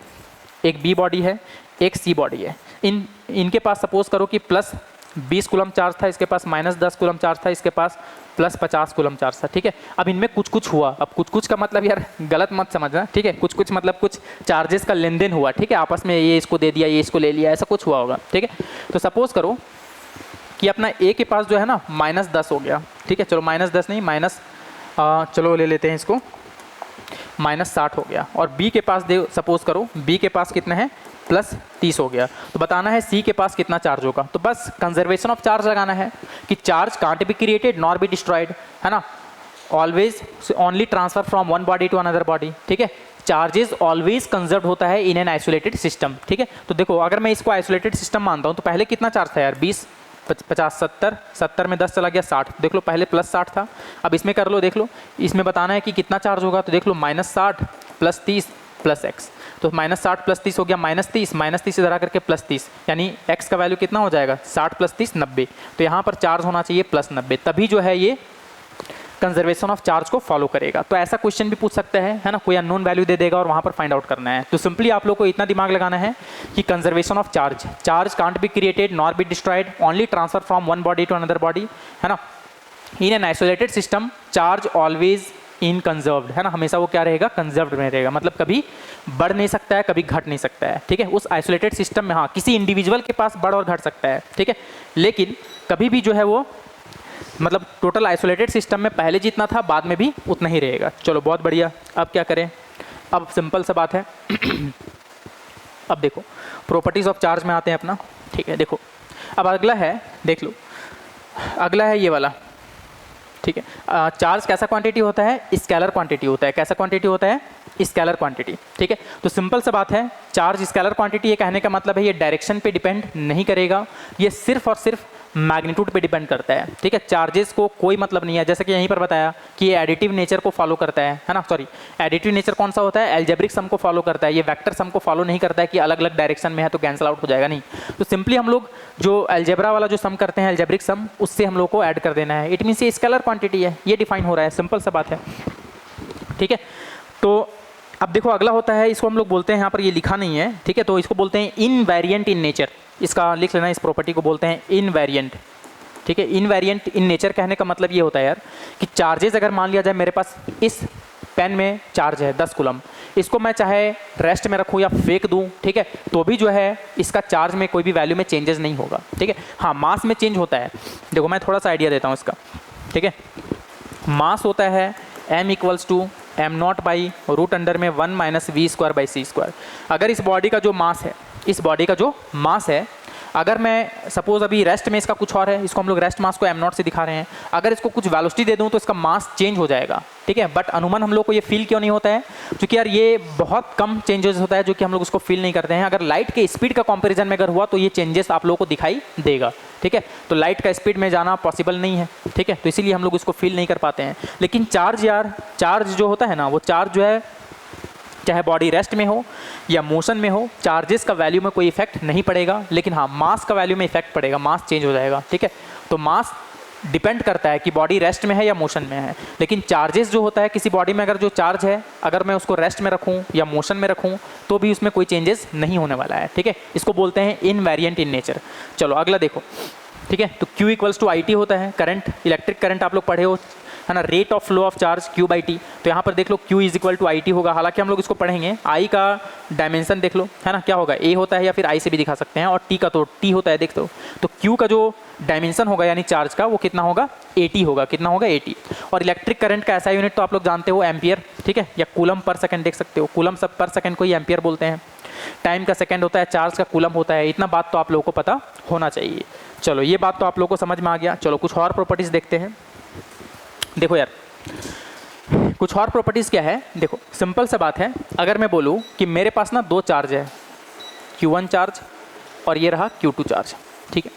एक बी बॉडी है, एक सी बॉडी है। इनके पास सपोज करो कि प्लस 20 कूलम चार्ज था, इसके पास माइनस 10 कूलम चार्ज था, इसके पास प्लस 50 कूलम चार्ज था, ठीक है। अब इनमें कुछ कुछ हुआ, अब कुछ कुछ का मतलब यार गलत मत समझना, ठीक है। कुछ कुछ मतलब कुछ चार्जेस का लेन देन हुआ, ठीक है, आपस में ये इसको दे दिया, ये इसको ले लिया, ऐसा कुछ हुआ होगा, ठीक है। तो सपोज करो कि अपना ए के पास जो है ना -10 हो गया, ठीक है। चलो -10 नहीं, चलो ले लेते हैं इसको, -60 हो गया। और बी के पास दे, सपोज करो बी के पास कितना है +30 हो गया। तो बताना है सी के पास कितना चार्ज होगा। तो बस कंजर्वेशन ऑफ चार्ज लगाना है कि charge can't be created nor be destroyed, है ना, always only transfer from one body to another body, ठीक है। चार्जेस ऑलवेज कंजर्व होता है इन एन आइसोलेटेड सिस्टम, ठीक है। तो देखो अगर मैं इसको आइसोलेटेड सिस्टम मानता हूँ तो पहले कितना चार्ज था यार 20 50 70, 70 में 10 चला गया 60, देख लो पहले +60 था। अब इसमें कर लो, देख लो इसमें बताना है कि कितना चार्ज होगा, तो देख लो -60 + 30 + x, तो -60 + 30 हो गया -30 इधर आकर के +30, यानी x का वैल्यू कितना हो जाएगा 60 + 30 90। तो यहाँ पर चार्ज होना चाहिए +90, तभी जो है ये कंजर्वेशन ऑफ चार्ज को फॉलो करेगा। तो ऐसा क्वेश्चन भी पूछ सकते हैं, है ना, कोई अननोन वैल्यू दे देगा और वहाँ पर फाइंड आउट करना है। तो सिंपली आप लोग को इतना दिमाग लगाना है कि conservation of charge can't be created nor be destroyed, only transfer from one body to another body, है ना। In an isolated system charge always in conserved, है ना, हमेशा वो क्या रहेगा कंजर्व्ड में रहेगा, मतलब कभी बढ़ नहीं सकता है, कभी घट नहीं सकता है, ठीक है। उस आइसोलेटेड सिस्टम में हाँ किसी इंडिविजुअल के पास बढ़ और घट सकता है, ठीक है, लेकिन कभी भी जो है वो मतलब टोटल आइसोलेटेड सिस्टम में पहले जितना था बाद में भी उतना ही रहेगा। चलो बहुत बढ़िया। अब क्या करें, अब सिंपल सा बात है अब देखो प्रॉपर्टीज ऑफ चार्ज में आते हैं अपना, ठीक है। देखो अब अगला है, देख लो अगला है ये वाला, ठीक है। चार्ज कैसा क्वांटिटी होता है, स्केलर क्वांटिटी होता है। कैसा क्वांटिटी होता है, स्केलर क्वांटिटी, ठीक है। तो सिंपल सा बात है, चार्ज स्केलर क्वांटिटी ये कहने का मतलब है ये डायरेक्शन पे डिपेंड नहीं करेगा, ये सिर्फ और सिर्फ मैग्नीट्यूड पे डिपेंड करता है, ठीक है। चार्जेस को कोई मतलब नहीं है, जैसे कि यहीं पर बताया कि ये एडिटिव नेचर को फॉलो करता है ना, सॉरी एडिटिव नेचर कौन सा होता है, एल्जेब्रिक सम को फॉलो करता है, ये वेक्टर सम को फॉलो नहीं करता है कि अलग अलग डायरेक्शन में है तो कैंसिल आउट हो जाएगा, नहीं। तो सिंपली हम लोग जो एल्जेब्रा वाला जो सम करते हैं एल्जेब्रिक सम, उससे हम लोग को ऐड कर देना है। इट मीन्स ये स्केलर क्वांटिटी है, ये डिफाइन हो रहा है, सिंपल सा बात है, ठीक है। तो अब देखो अगला होता है, इसको हम लोग बोलते हैं, यहाँ पर ये लिखा नहीं है, ठीक है, तो इसको बोलते हैं इनवेरिएंट इन नेचर। इसका लिख लेना, इस प्रॉपर्टी को बोलते हैं इनवेरिएंट, ठीक है। इनवेरिएंट इन नेचर कहने का मतलब ये होता है यार कि चार्जेस अगर मान लिया जाए मेरे पास इस पेन में चार्ज है 10 कूलम, इसको मैं चाहे रेस्ट में रखूँ या फेंक दूँ, ठीक है, तो भी जो है इसका चार्ज में कोई भी वैल्यू में चेंजेस नहीं होगा, ठीक है। हाँ, मास में चेंज होता है। देखो मैं थोड़ा सा आइडिया देता हूँ इसका, ठीक है। मास होता है m = m0 by root under में 1 - v²/c²। अगर इस बॉडी का जो मास है, इस बॉडी का जो मास है, अगर मैं सपोज अभी रेस्ट में इसका कुछ और है, इसको हम लोग रेस्ट मास को m0 से दिखा रहे हैं, अगर इसको कुछ वेलोसिटी दे दूं तो इसका मास चेंज हो जाएगा, ठीक है। बट अनुमान हम लोग को ये फील क्यों नहीं होता है, क्योंकि यार ये बहुत कम चेंजेस होता है जो कि हम लोग उसको फील नहीं करते हैं। अगर लाइट के स्पीड का कंपैरिजन में अगर हुआ तो ये चेंजेस आप लोगों को दिखाई देगा, ठीक है। तो लाइट का स्पीड में जाना पॉसिबल नहीं है, ठीक है, तो इसीलिए हम लोग उसको फील नहीं कर पाते हैं। लेकिन चार्ज यार, चार्ज जो होता है ना, वो चार्ज जो है चाहे बॉडी रेस्ट में हो या मोशन में हो, चार्जेस का वैल्यू में कोई इफेक्ट नहीं पड़ेगा, लेकिन हाँ मास का वैल्यू में इफेक्ट पड़ेगा, मास चेंज हो जाएगा, ठीक है। तो मास डिपेंड करता है कि बॉडी रेस्ट में है या मोशन में है, लेकिन चार्जेस जो होता है किसी बॉडी में अगर जो चार्ज है, अगर मैं उसको रेस्ट में रखूं या मोशन में रखूं तो भी उसमें कोई चेंजेस नहीं होने वाला है, ठीक है। इसको बोलते हैं इनवेरिएंट इन नेचर। चलो अगला देखो, ठीक है। तो Q = IT होता है, करंट, इलेक्ट्रिक करंट आप लोग पढ़े हो, है ना, rate of flow of charge Q/T। तो यहाँ पर देख लो Q = IT होगा, हालांकि हम लोग इसको पढ़ेंगे। I का डायमेंशन देख लो, है ना, क्या होगा, A होता है या फिर I से भी दिखा सकते हैं, और T का तो T होता है, देख दो। तो Q का जो डायमेंशन होगा यानी चार्ज का, वो कितना होगा, 80 होगा, कितना होगा 80। और इलेक्ट्रिक करंट का ऐसा यूनिट तो आप लोग जानते हो, एम्पियर, ठीक है, या कूलम पर सेकंड देख सकते हो, कूलम सब पर सेकंड को ही एम्पियर बोलते हैं। टाइम का सेकंड होता है, चार्ज का कूलम होता है। इतना बात तो आप लोगों को पता होना चाहिए। चलो ये बात तो आप लोगों को समझ में आ गया। चलो कुछ और प्रॉपर्टीज देखते हैं। देखो यार, कुछ और प्रॉपर्टीज क्या है, देखो सिंपल सा बात है। अगर मैं बोलूँ कि मेरे पास ना 2 चार्ज है, Q1 चार्ज और ये रहा Q2 चार्ज, ठीक है।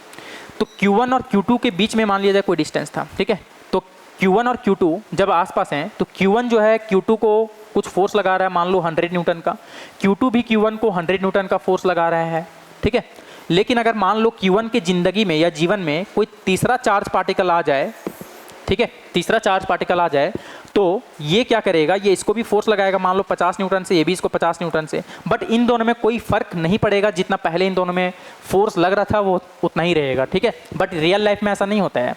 तो Q1 और Q2 के बीच में मान लिया जाए कोई डिस्टेंस था, ठीक है। तो Q1 और Q2 जब आसपास हैं तो Q1 जो है Q2 को कुछ फोर्स लगा रहा है, मान लो 100 न्यूटन का, Q2 भी Q1 को 100 न्यूटन का फोर्स लगा रहा है, ठीक है। लेकिन अगर मान लो Q1 की जिंदगी में या जीवन में कोई तीसरा चार्ज पार्टिकल आ जाए, ठीक है, तीसरा चार्ज पार्टिकल आ जाए, तो ये क्या करेगा, ये इसको भी फोर्स लगाएगा, मान लो 50 न्यूटन से, ये भी इसको 50 न्यूटन से। बट इन दोनों में कोई फर्क नहीं पड़ेगा, जितना पहले इन दोनों में फोर्स लग रहा था वो उतना ही रहेगा, ठीक है। बट रियल लाइफ में ऐसा नहीं होता है,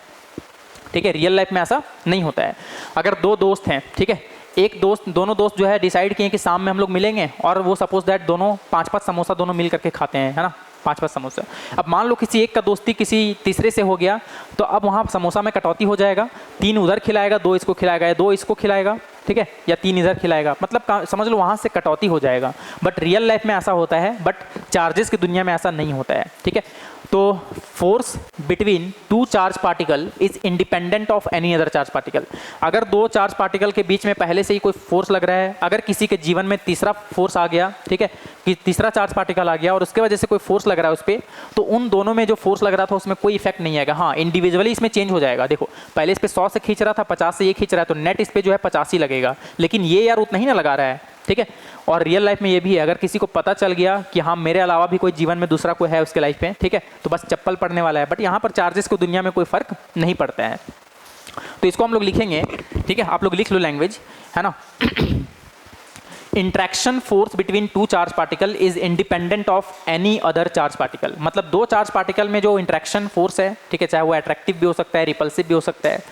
ठीक है, रियल लाइफ में ऐसा नहीं होता है। अगर 2 दोस्त हैं, ठीक है, एक दोस्त, दोनों दोस्त जो है डिसाइड किए कि शाम में हम लोग मिलेंगे, और वो सपोज दैट दोनों 5-5 समोसा दोनों मिल करके खाते हैं, है ना, 5-5 समोसा। अब मान लो किसी एक का दोस्ती किसी तीसरे से हो गया, तो अब वहाँ समोसा में कटौती हो जाएगा, 3 उधर खिलाएगा, 2 इसको खिलाएगा, या 2 इसको खिलाएगा, ठीक है, या 3 इधर खिलाएगा, मतलब समझ लो वहाँ से कटौती हो जाएगा। बट रियल लाइफ में ऐसा होता है, बट चार्जेस की दुनिया में ऐसा नहीं होता है, ठीक है। तो force between 2 charge particle is independent of any other charge particle. अगर 2 चार्ज पार्टिकल के बीच में पहले से ही कोई फोर्स लग रहा है, अगर किसी के जीवन में तीसरा फोर्स आ गया, ठीक है, कि तीसरा चार्ज पार्टिकल आ गया और उसके वजह से कोई फोर्स लग रहा है उस पर, तो उन दोनों में जो फोर्स लग रहा था उसमें कोई इफेक्ट नहीं आएगा। हाँ, इंडिविजुअली इसमें चेंज हो जाएगा। देखो पहले इस पर 100 से खींच रहा था, 50 से ये खींच रहा है, तो नेट इस पर जो है 85 लगेगा, लेकिन ये यार उतना ही ना लगा रहा है, ठीक है। और रियल लाइफ में ये भी है, अगर किसी को पता चल गया कि हाँ मेरे अलावा भी कोई जीवन में दूसरा कोई है उसके लाइफ में, ठीक है, तो बस चप्पल पड़ने वाला है। बट यहाँ पर चार्जेस को दुनिया में कोई फर्क नहीं पड़ता है। तो इसको हम लोग लिखेंगे, ठीक है, आप लोग लिख लो लैंग्वेज, है ना। Interaction force between 2 charge particle is independent of any other charge particle. मतलब 2 चार्ज पार्टिकल में जो इंट्रैक्शन फोर्स है, ठीक है, चाहे वो अट्रैक्टिव भी हो सकता है, रिपल्सिव भी हो सकता है,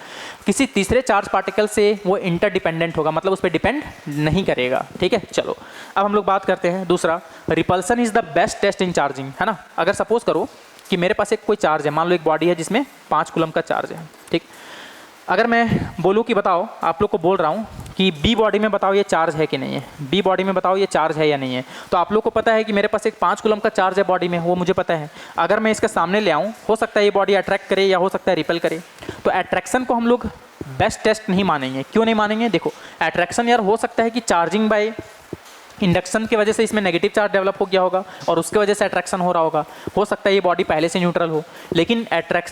किसी तीसरे चार्ज पार्टिकल से वो इंटरडिपेंडेंट होगा, मतलब उस पर डिपेंड नहीं करेगा, ठीक है। चलो अब हम लोग बात करते हैं दूसरा, repulsion is the best test in charging, है ना। अगर सपोज करो कि मेरे पास एक कोई चार्ज है, मान लो एक बॉडी है जिसमें 5 कूलम का चार्ज है, ठीक। अगर मैं बोलूँ कि बताओ, आप लोग को बोल रहा हूँ कि बी बॉडी में बताओ ये चार्ज है कि नहीं है, बी बॉडी में बताओ ये चार्ज है या नहीं है, तो आप लोग को पता है कि मेरे पास एक 5 कूलम का चार्ज है बॉडी में, वो मुझे पता है। अगर मैं इसके सामने ले आऊँ, हो सकता है ये बॉडी अट्रैक्ट करे या हो सकता है रिपेल करे। तो अट्रैक्शन को हम लोग बेस्ट टेस्ट नहीं मानेंगे। क्यों नहीं मानेंगे? देखो, अट्रैक्शन यार हो सकता है कि चार्जिंग बाय इंडक्शन की वजह से इसमें नेगेटिव चार्ज डेवलप हो गया होगा और उसकी वजह से अट्रैक्शन हो रहा होगा। हो सकता है ये बॉडी पहले से न्यूट्रल हो, लेकिन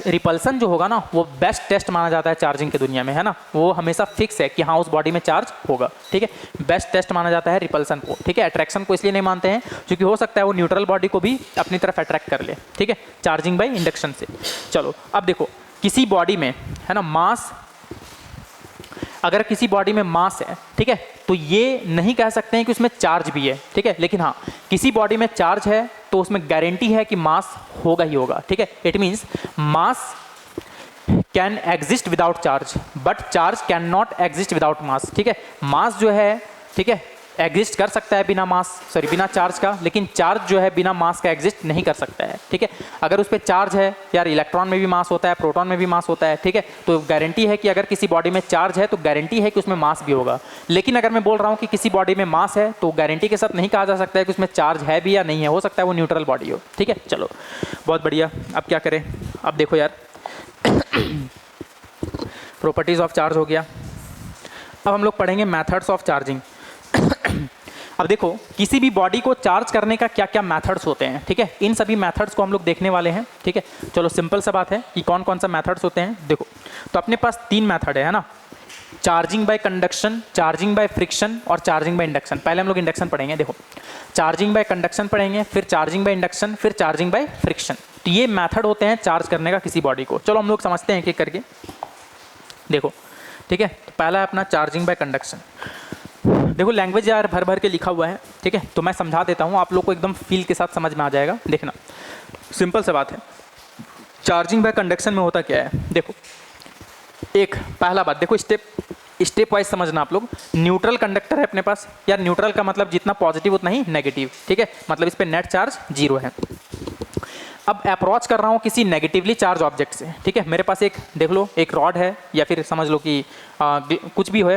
रिपल्सन जो होगा ना वो बेस्ट टेस्ट माना जाता है चार्जिंग की दुनिया में, है ना। वो हमेशा फिक्स है कि हाँ उस बॉडी में चार्ज होगा, ठीक है। बेस्ट टेस्ट माना जाता है रिपल्सन को, ठीक है। अट्रैक्शन को इसलिए नहीं मानते हैं क्योंकि हो सकता है वो न्यूट्रल बॉडी को भी अपनी तरफ अट्रैक्ट कर ले, ठीक है, चार्जिंग बाई इंडक्शन से। चलो अब देखो, किसी बॉडी में, है ना, मास, अगर किसी बॉडी में मास है, ठीक है, तो ये नहीं कह सकते हैं कि उसमें चार्ज भी है, ठीक है। लेकिन हाँ, किसी बॉडी में चार्ज है तो उसमें गारंटी है कि मास होगा ही होगा, ठीक है। It means mass can exist without charge but charge can not exist without mass, ठीक है। मास जो है, ठीक है, एग्जिस्ट कर सकता है बिना चार्ज का, लेकिन चार्ज जो है बिना मास का एग्जिस्ट नहीं कर सकता है, ठीक है। अगर उस पर चार्ज है, यार इलेक्ट्रॉन में भी मास होता है, प्रोटॉन में भी मास होता है, ठीक है, तो गारंटी है कि अगर किसी बॉडी में चार्ज है तो गारंटी है कि उसमें मास भी होगा। लेकिन अगर मैं बोल रहा हूँ कि किसी बॉडी में मास है तो गारंटी के साथ नहीं कहा जा सकता है कि उसमें चार्ज है भी या नहीं है, हो सकता है वो न्यूट्रल बॉडी हो, ठीक है। चलो बहुत बढ़िया, अब क्या करें, अब देखो यार प्रॉपर्टीज ऑफ चार्ज हो गया। अब हम लोग पढ़ेंगे मेथड्स ऑफ चार्जिंग। अब देखो, किसी भी बॉडी को चार्ज करने का क्या क्या मेथड्स होते हैं, ठीक है, इन सभी मेथड्स को हम लोग देखने वाले हैं, ठीक है। चलो सिंपल सा बात है कि कौन कौन सा मेथड्स होते हैं। देखो, तो अपने पास 3 मेथड है ना, charging by conduction, charging by friction और चार्जिंग बाय इंडक्शन। पहले हम लोग इंडक्शन पढ़ेंगे। देखो, चार्जिंग बाय कंडक्शन पढ़ेंगे, फिर चार्जिंग बाय इंडक्शन, फिर चार्जिंग बाय फ्रिक्शन। तो ये मेथड होते हैं चार्ज करने का किसी बॉडी को। चलो हम लोग समझते हैं एक-एक करके। देखो, ठीक है, तो पहला है अपना चार्जिंग बाय कंडक्शन। देखो लैंग्वेज यार भर भर के लिखा हुआ है, ठीक है, तो मैं समझा देता हूँ, आप लोग को एकदम फील के साथ समझ में आ जाएगा। देखना, सिंपल सा बात है। चार्जिंग बाय कंडक्शन में होता क्या है, देखो, एक पहला बात देखो, स्टेप वाइज समझना आप लोग। न्यूट्रल कंडक्टर है अपने पास, यार न्यूट्रल का मतलब जितना पॉजिटिव उतना ही नेगेटिव, ठीक है, मतलब इस पे नेट चार्ज 0 है। अब अप्रोच कर रहा हूँ किसी नेगेटिवली चार्ज ऑब्जेक्ट से, ठीक है, मेरे पास एक, देख लो, एक रॉड है या फिर समझ लो कि कुछ भी हो,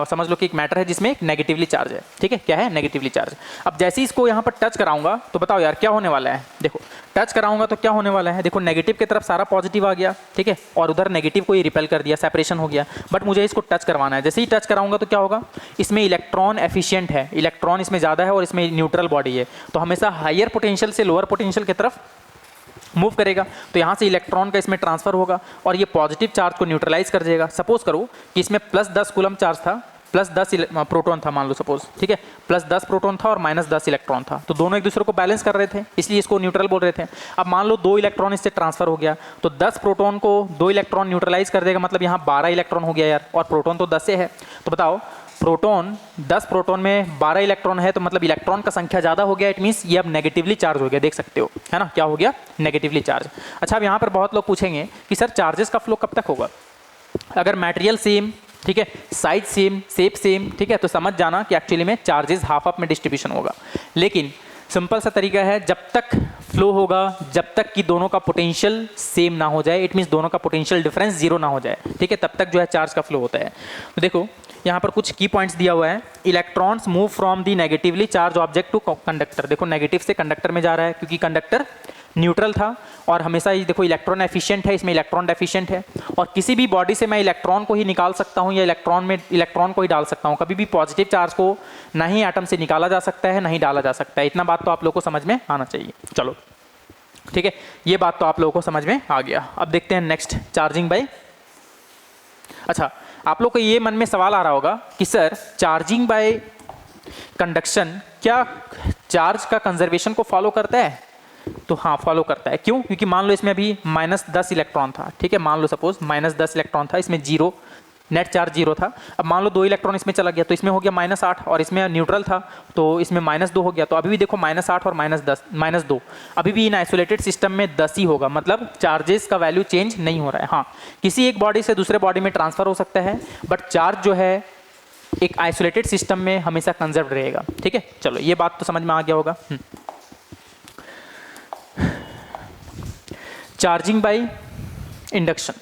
समझ लो कि एक मैटर है जिसमें एक नेगेटिवली चार्ज है, ठीक है, क्या है, नेगेटिवली चार्ज। अब जैसे ही इसको यहाँ पर टच कराऊंगा तो बताओ यार क्या होने वाला है। देखो, टच कराऊंगा तो क्या होने वाला है, देखो नेगेटिव की तरफ सारा पॉजिटिव आ गया, ठीक है, और उधर नेगेटिव को ही रिपेल कर दिया, सेपरेशन हो गया। बट मुझे इसको टच करवाना है, जैसे ही टच कराऊंगा तो क्या होगा, इसमें इलेक्ट्रॉन एफिशिएंट है, इलेक्ट्रॉन इसमें ज़्यादा है और इसमें न्यूट्रल बॉडी है, तो हमेशा हायर पोटेंशियल से लोअर पोटेंशियल की तरफ मूव करेगा। तो यहाँ से इलेक्ट्रॉन का इसमें ट्रांसफर होगा और ये पॉजिटिव चार्ज को न्यूट्रलाइज कर देगा। सपोज करो कि इसमें +10 कूलम चार्ज था, +10 प्रोटॉन था, मान लो सपोज, ठीक है, +10 प्रोटॉन था और -10 इलेक्ट्रॉन था, तो दोनों एक दूसरे को बैलेंस कर रहे थे, इसलिए इसको न्यूट्रल बोल रहे थे। अब मान लो 2 इलेक्ट्रॉन इससे ट्रांसफर हो गया, तो 10 प्रोटॉन को 2 इलेक्ट्रॉन न्यूट्रलाइज कर देगा, मतलब यहाँ 12 इलेक्ट्रॉन हो गया यार, और प्रोटॉन तो 10 से है। तो बताओ, प्रोटॉन 10 प्रोटॉन में 12 इलेक्ट्रॉन है, तो मतलब इलेक्ट्रॉन का संख्या ज़्यादा हो गया, इट मीन्स ये अब नेगेटिवली चार्ज हो गया, देख सकते हो, है ना, क्या हो गया, नेगेटिवली चार्ज। अच्छा, अब यहाँ पर बहुत लोग पूछेंगे कि सर चार्जेस का फ्लो कब तक होगा, अगर मटेरियल सेम, ठीक है, साइज सेम, शेप सेम, ठीक है, तो समझ जाना कि एक्चुअली में चार्जेस हाफ हाफ में डिस्ट्रीब्यूशन होगा। लेकिन सिंपल सा तरीका है, जब तक फ्लो होगा, जब तक कि दोनों का पोटेंशियल सेम ना हो जाए, इट मीन्स दोनों का पोटेंशियल डिफरेंस 0 ना हो जाए, ठीक है, तब तक जो है चार्ज का फ्लो होता है। तो देखो यहाँ पर कुछ की पॉइंट्स दिया हुआ है। Electrons move from the negatively charge object to conductor. देखो नेगेटिव से कंडक्टर में जा रहा है क्योंकि कंडक्टर न्यूट्रल था, और हमेशा ही देखो इलेक्ट्रॉन एफिशिएंट है, इसमें इलेक्ट्रॉन डेफिशिएंट है, और किसी भी बॉडी से मैं इलेक्ट्रॉन को ही निकाल सकता हूँ या इलेक्ट्रॉन को ही डाल सकता हूँ। कभी भी पॉजिटिव चार्ज को ना ही एटम से निकाला जा सकता है, ना ही डाला जा सकता है। इतना बात तो आप लोगों को समझ में आना चाहिए। चलो ठीक है, ये बात तो आप लोगों को समझ में आ गया। अब देखते हैं नेक्स्ट, चार्जिंग बाय। अच्छा, आप लोग को ये मन में सवाल आ रहा होगा कि सर चार्जिंग बाय कंडक्शन क्या चार्ज का कंजर्वेशन को फॉलो करता है? तो हाँ, फॉलो करता है। क्यों? क्योंकि मान लो इसमें अभी -10 इलेक्ट्रॉन था, ठीक है, मान लो सपोज -10 इलेक्ट्रॉन था, इसमें 0 नेट चार्ज 0 था। अब मान लो 2 इलेक्ट्रॉन इसमें चला गया तो इसमें हो गया -8, और इसमें न्यूट्रल था तो इसमें -2 हो गया। तो अभी भी देखो -8 और -2 अभी भी इन आइसोलेटेड सिस्टम में 10 ही होगा, मतलब चार्जेस का वैल्यू चेंज नहीं हो रहा है। हाँ, किसी एक बॉडी से दूसरे बॉडी में ट्रांसफर हो सकता है, बट चार्ज जो है एक आइसोलेटेड सिस्टम में हमेशा कंजर्व रहेगा। ठीक है, चलो ये बात तो समझ में आ गया होगा। Charging by induction.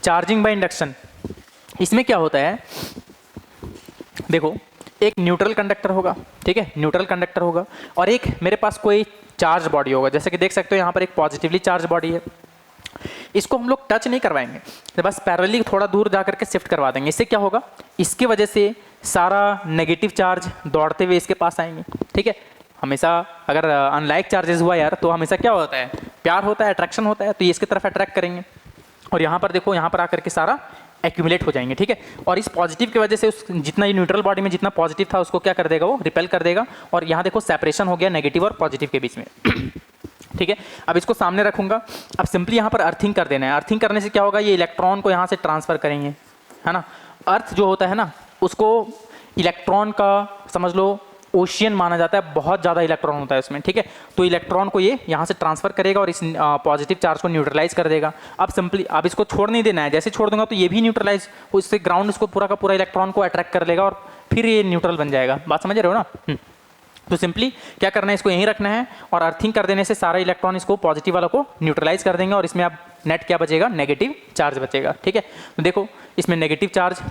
Charging by induction, इसमें क्या होता है, देखो एक न्यूट्रल कंडक्टर होगा, ठीक है, न्यूट्रल कंडक्टर होगा, और एक मेरे पास कोई चार्ज बॉडी होगा। जैसे कि देख सकते हो यहाँ पर एक पॉजिटिवली चार्ज बॉडी है, इसको हम लोग टच नहीं करवाएंगे, तो बस पैरेलली थोड़ा दूर जा करके शिफ्ट करवा देंगे। इससे क्या होगा, इसकी वजह से सारा नेगेटिव चार्ज दौड़ते हुए इसके पास आएंगे, ठीक है। हमेशा अगर अनलाइक चार्जेस हुआ यार, तो हमेशा क्या होता है, प्यार होता है, अट्रैक्शन होता है, तो ये इसकी तरफ अट्रैक्ट करेंगे, और यहाँ पर देखो, यहाँ पर आकर के सारा एक्यूमुलेट हो जाएंगे, ठीक है। और इस पॉजिटिव की वजह से उस जितना ये न्यूट्रल बॉडी में जितना पॉजिटिव था उसको क्या कर देगा, वो रिपेल कर देगा, और यहाँ देखो सेपरेशन हो गया नेगेटिव और पॉजिटिव के बीच में। ठीक है, अब इसको सामने रखूंगा। अब सिंपली यहाँ पर अर्थिंग कर देना है। अर्थिंग करने से क्या होगा, ये इलेक्ट्रॉन को यहाँ से ट्रांसफर करेंगे, है ना। अर्थ जो होता है ना, उसको इलेक्ट्रॉन का समझ लो ओशियन माना जाता है, बहुत ज़्यादा इलेक्ट्रॉन होता है उसमें, ठीक है। तो इलेक्ट्रॉन को ये यहाँ से ट्रांसफर करेगा और इस पॉजिटिव चार्ज को न्यूट्रलाइज कर देगा। अब सिंपली अब इसको छोड़ नहीं देना है, जैसे छोड़ दूंगा तो ये भी न्यूट्रलाइज, उससे ग्राउंड इसको पूरा का पूरा इलेक्ट्रॉन को अट्रैक्ट कर लेगा और फिर ये न्यूट्रल बन जाएगा। बात समझ रहे हो ना। तो सिंपली क्या करना है, इसको यहीं रखना है, और अर्थिंग कर देने से सारा इलेक्ट्रॉन इसको पॉजिटिव वाला को न्यूट्रलाइज कर देंगे, और इसमें अब नेट क्या बचेगा, नेगेटिव चार्ज बचेगा, ठीक है। तो देखो इसमें नेगेटिव चार्ज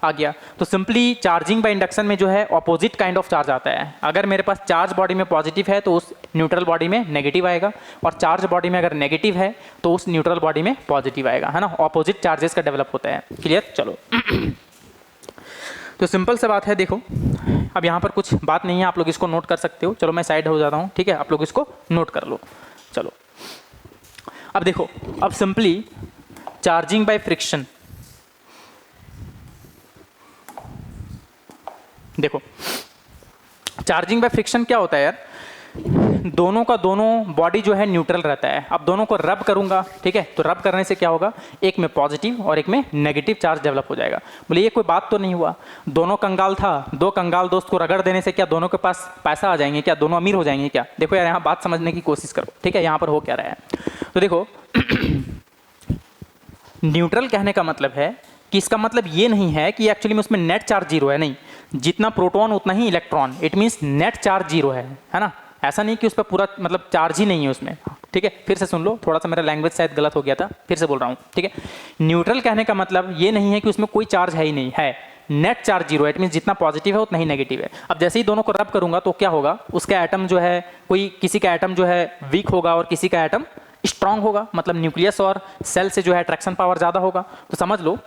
आ गया। तो सिंपली चार्जिंग बाय इंडक्शन में जो है ऑपोजिट काइंड ऑफ चार्ज आता है। अगर मेरे पास चार्ज बॉडी में पॉजिटिव है तो उस न्यूट्रल बॉडी में नेगेटिव आएगा, और चार्ज बॉडी में अगर नेगेटिव है तो उस न्यूट्रल बॉडी में पॉजिटिव आएगा, है ना। ऑपोजिट चार्जेस का डेवलप होता है। क्लियर, चलो। तो सिंपल सा बात है, देखो अब यहाँ पर कुछ बात नहीं है, आप लोग इसको नोट कर सकते हो। चलो मैं साइड हो जाता हूँ, ठीक है, आप लोग इसको नोट कर लो। चलो अब देखो, अब सिंपली चार्जिंग बाय फ्रिक्शन, देखो चार्जिंग बाय फ्रिक्शन क्या होता है यार, दोनों का दोनों बॉडी जो है न्यूट्रल रहता है। अब दोनों को रब करूंगा, ठीक है, तो रब करने से क्या होगा, एक में पॉजिटिव और एक में नेगेटिव चार्ज डेवलप हो जाएगा। बोले ये कोई बात तो नहीं हुआ, दोनों कंगाल था, दो कंगाल दोस्त को रगड़ देने से क्या दोनों के पास पैसा आ जाएंगे क्या, दोनों अमीर हो जाएंगे क्या। देखो यार यहाँ बात समझने की कोशिश करो, ठीक है, यहाँ पर हो क्या रहा है। तो देखो न्यूट्रल कहने का मतलब है कि इसका मतलब ये नहीं है कि एक्चुअली में उसमें नेट चार्ज जीरो है, नहीं, जितना प्रोटॉन उतना ही electron, it means net charge zero है ना। ऐसा नहीं कि उस पर पूरा मतलब चार्ज ही नहीं है उसमें, ठीक है। फिर से सुन लो, थोड़ा सा मेरा लैंग्वेज शायद गलत हो गया था, फिर से बोल रहा हूँ, ठीक है। न्यूट्रल कहने का मतलब ये नहीं है कि उसमें कोई चार्ज है ही नहीं, है नेट चार्ज जीरो है, इट मीन्स जितना पॉजिटिव है उतना ही नेगेटिव है। अब जैसे ही दोनों को रब करूंगा तो क्या होगा, उसका एटम जो है, कोई किसी का एटम जो है वीक होगा और किसी का एटम स्ट्रांग होगा, मतलब न्यूक्लियस और सेल से जो है अट्रैक्शन पावर ज़्यादा होगा। तो समझ लो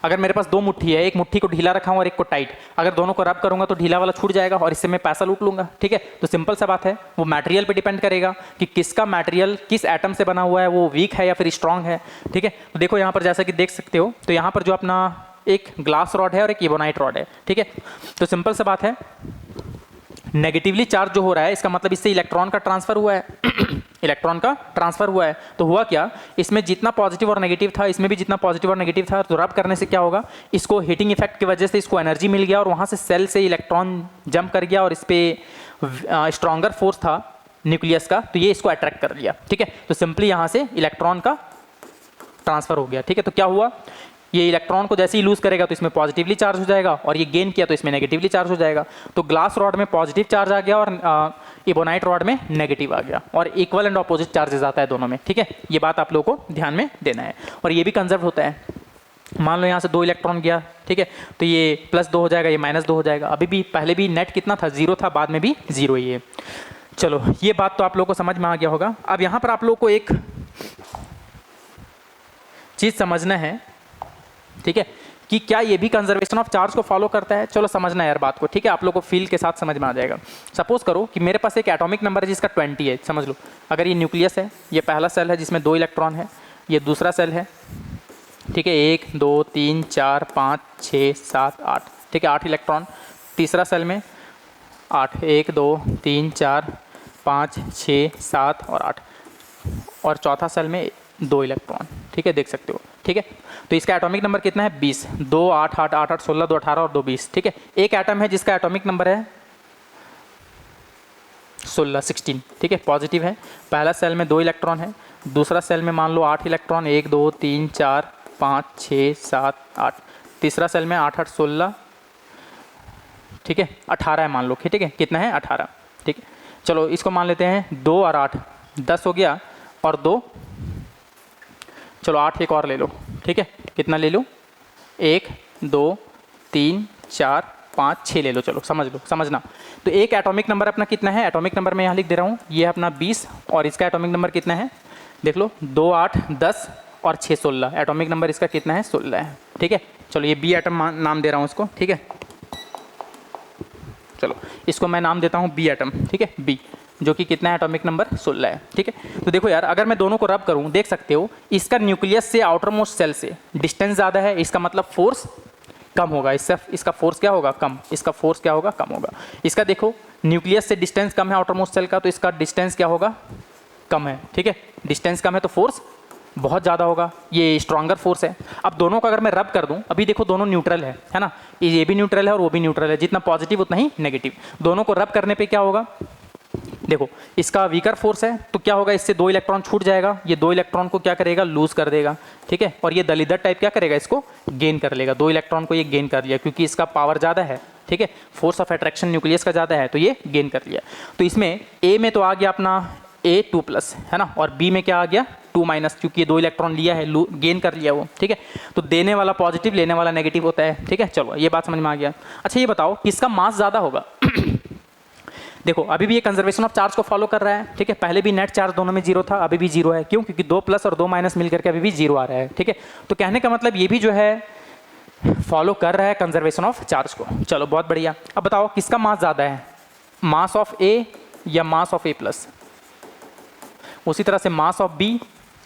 अगर मेरे पास दो मुट्ठी है, एक मुट्ठी को ढीला रखा हूं और एक को टाइट, अगर दोनों को रब करूंगा तो ढीला वाला छूट जाएगा और इससे मैं पैसा लूट लूंगा, ठीक है। तो सिंपल सा बात है, वो मटेरियल पे डिपेंड करेगा कि किसका मटेरियल किस एटम से बना हुआ है, वो वीक है या फिर स्ट्रांग है, ठीक है। तो देखो यहाँ पर जैसा कि देख सकते हो, तो यहाँ पर जो अपना एक ग्लास रॉड है और एक इबोनाइट रॉड है, ठीक है। तो सिंपल सा बात है, नेगेटिवली चार्ज जो हो रहा है इसका मतलब इससे इलेक्ट्रॉन का ट्रांसफर हुआ है इलेक्ट्रॉन का ट्रांसफर हुआ है। तो हुआ क्या, इसमें जितना पॉजिटिव और नेगेटिव था इसमें भी जितना पॉजिटिव और नेगेटिव था, तो रब करने से क्या होगा, इसको हीटिंग इफेक्ट की वजह से इसको एनर्जी मिल गया और वहाँ से सेल से इलेक्ट्रॉन जंप कर गया और इस पर स्ट्रॉन्गर फोर्स था न्यूक्लियस का, तो ये इसको अट्रैक्ट कर लिया, ठीक है। तो सिंपली यहाँ से इलेक्ट्रॉन का ट्रांसफर हो गया, ठीक है। तो क्या हुआ, ये इलेक्ट्रॉन को जैसे ही लूज करेगा तो इसमें पॉजिटिवली चार्ज हो जाएगा और ये गेन किया तो इसमें नेगेटिवली चार्ज हो जाएगा। तो ग्लास रॉड में पॉजिटिव चार्ज आ गया और इबोनाइट रॉड में नेगेटिव आ गया, और इक्वल एंड ऑपोजिट चार्जेस आता है दोनों में, ठीक है। ये बात आप लोगों को ध्यान में देना है। और ये भी कंजर्व होता है, मान लो यहाँ से 2 इलेक्ट्रॉन गया, ठीक है, तो ये +2 हो जाएगा, ये -2 हो जाएगा। अभी भी पहले भी नेट कितना था, 0 था, बाद में भी 0 ही है। चलो ये बात तो आप लोगों को समझ में आ गया होगा। अब यहाँ पर आप लोग को एक चीज़ समझना है, ठीक है, कि क्या ये भी कंजर्वेशन ऑफ चार्ज को फॉलो करता है। चलो समझना है यार बात को, ठीक है, आप लोगों को फील के साथ समझ में आ जाएगा। सपोज करो कि मेरे पास एक एटॉमिक नंबर है जिसका 20 है, समझ लो। अगर ये न्यूक्लियस है, ये पहला सेल है जिसमें 2 इलेक्ट्रॉन है, ये दूसरा सेल है, ठीक है, 1 2 3 4 5 6 7 8, ठीक है, 8 इलेक्ट्रॉन। तीसरा सेल में 8, 1 2 3 4 5 6 7 और 8, और चौथा सेल में 2 इलेक्ट्रॉन, ठीक है, देख सकते हो, ठीक है। तो इसका एटॉमिक नंबर कितना है, 20, 2 8 8 8 8 16, 2 18 और 2 20, ठीक है। एक एटम है जिसका एटॉमिक नंबर है 16, ठीक है, पॉजिटिव है। पहला सेल में 2 इलेक्ट्रॉन है, दूसरा सेल में मान लो 8 इलेक्ट्रॉन, 1 2 3 4 5 6 7 8, तीसरा सेल में 8 8 16, ठीक है, 18 है मान लो, ठीक है, कितना है 18, ठीक है। चलो इसको मान लेते हैं 2 और 8 10 हो गया, और 2, चलो 8 एक और ले लो, ठीक है, कितना ले लो, 1 2 3 4 5 6 ले लो, चलो समझ लो, समझना। तो एक एटॉमिक नंबर अपना कितना है, एटॉमिक नंबर मैं यहाँ लिख दे रहा हूँ, ये है अपना 20 और इसका एटॉमिक नंबर कितना है, देख लो 2 8 10 और 6 16, एटॉमिक नंबर इसका कितना है 16 है। ठीक है, चलो ये बी एटम नाम दे रहा हूँ इसको। ठीक है, चलो इसको मैं नाम देता हूँ बी एटम। ठीक है, बी जो कि कितना है, एटॉमिक नंबर 16 है। ठीक है, तो देखो यार अगर मैं दोनों को रब करूँ, देख सकते हो इसका न्यूक्लियस से आउटर मोस्ट सेल से डिस्टेंस ज़्यादा है, इसका मतलब फोर्स कम होगा, इसका फोर्स क्या होगा, कम, इसका फोर्स क्या होगा, कम होगा। इसका देखो न्यूक्लियस से डिस्टेंस कम है आउटर मोस्ट सेल का, तो इसका डिस्टेंस क्या होगा, कम है। ठीक है, डिस्टेंस कम है तो फोर्स बहुत ज़्यादा होगा, ये स्ट्रॉन्गर फोर्स है। अब दोनों का अगर मैं रब कर दूं, अभी देखो दोनों न्यूट्रल है ना, ये भी न्यूट्रल है और वो भी न्यूट्रल है, जितना पॉजिटिव उतना ही नेगेटिव। दोनों को रब करने पे क्या होगा, देखो इसका वीकर फोर्स है तो क्या होगा, इससे 2 इलेक्ट्रॉन छूट जाएगा, ये 2 इलेक्ट्रॉन को क्या करेगा, लूज कर देगा। ठीक है, और ये दलिदर टाइप क्या करेगा, इसको गेन कर लेगा, 2 इलेक्ट्रॉन को ये गेन कर लिया क्योंकि इसका पावर ज़्यादा है। ठीक है, फोर्स ऑफ अट्रैक्शन न्यूक्लियस का ज़्यादा है तो ये गेन कर लिया। तो इसमें ए में तो आ गया अपना A2+ है ना, और बी में क्या आ गया 2- क्योंकि ये 2 इलेक्ट्रॉन लिया है, गेन कर लिया वो। ठीक है, तो देने वाला पॉजिटिव, लेने वाला नेगेटिव होता है। ठीक है, चलो ये बात समझ में आ गया। अच्छा ये बताओ किसका मास ज़्यादा होगा देखो अभी भी ये कंजर्वेशन ऑफ चार्ज को फॉलो कर रहा है। ठीक है, पहले भी नेट चार्ज दोनों में 0 था, अभी भी 0 है। क्यों, क्योंकि 2+ और 2- मिलकर के अभी भी 0 आ रहा है। ठीक है, तो कहने का मतलब ये भी जो है फॉलो कर रहा है कंजर्वेशन ऑफ चार्ज को। चलो बहुत बढ़िया। अब बताओ किसका मास ज़्यादा है, मास ऑफ ए या मास ऑफ A+, उसी तरह से मास ऑफ बी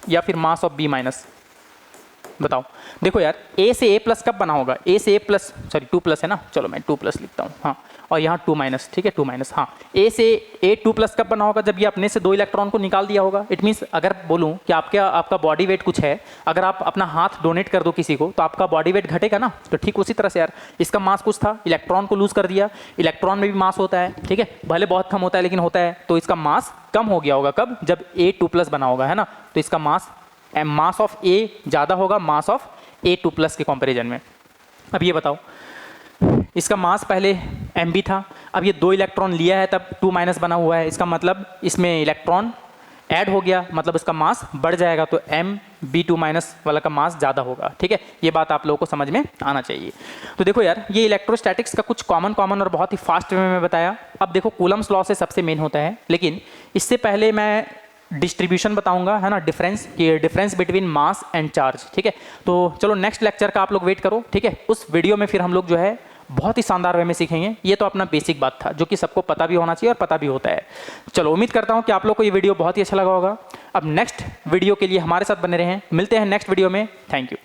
या फिर मास ऑफ B-, बताओ। देखो यार A से A+ कब बना होगा, A से A+, सॉरी 2+ है ना, चलो मैं 2+ लिखता हूँ, हाँ, और यहाँ 2-, ठीक है 2-, हाँ। A से A2+ कब बना होगा, जब ये अपने से 2 इलेक्ट्रॉन को निकाल दिया होगा। इट मीन्स अगर बोलूँ कि आपका बॉडी वेट कुछ है, अगर आप अपना हाथ डोनेट कर दो किसी को तो आपका बॉडी वेट घटेगा ना, तो ठीक उसी तरह से यार इसका मास कुछ था, इलेक्ट्रॉन को लूज कर दिया, इलेक्ट्रॉन में भी मास होता है। ठीक है, भले बहुत कम होता है लेकिन होता है, तो इसका मास कम हो गया होगा कब, जब A2+ बना होगा, है ना। तो इसका मास ऑफ A ज़्यादा होगा मास ऑफ A2+ के कंपैरिजन में। अब ये बताओ इसका मास पहले mb था, अब ये 2 इलेक्ट्रॉन लिया है तब 2- बना हुआ है, इसका मतलब इसमें इलेक्ट्रॉन ऐड हो गया, मतलब इसका मास बढ़ जाएगा, तो Mb2- वाला का मास ज़्यादा होगा। ठीक है, ये बात आप लोगों को समझ में आना चाहिए। तो देखो यार ये इलेक्ट्रोस्टैटिक्स का कुछ कॉमन और बहुत ही फास्ट वे में बताया। अब देखो कूलम्स लॉ से सबसे मेन होता है, लेकिन इससे पहले मैं डिस्ट्रीब्यूशन बताऊंगा, है ना, difference between mass and charge. ठीक है, तो चलो नेक्स्ट लेक्चर का आप लोग वेट करो। ठीक है, उस वीडियो में फिर हम लोग जो है बहुत ही शानदार वे में सीखेंगे। ये तो अपना बेसिक बात था जो कि सबको पता भी होना चाहिए और पता भी होता है। चलो उम्मीद करता हूं कि आप लोग को ये वीडियो बहुत ही अच्छा लगा होगा। अब नेक्स्ट वीडियो के लिए हमारे साथ बने रहें, मिलते हैं नेक्स्ट वीडियो में। Thank you.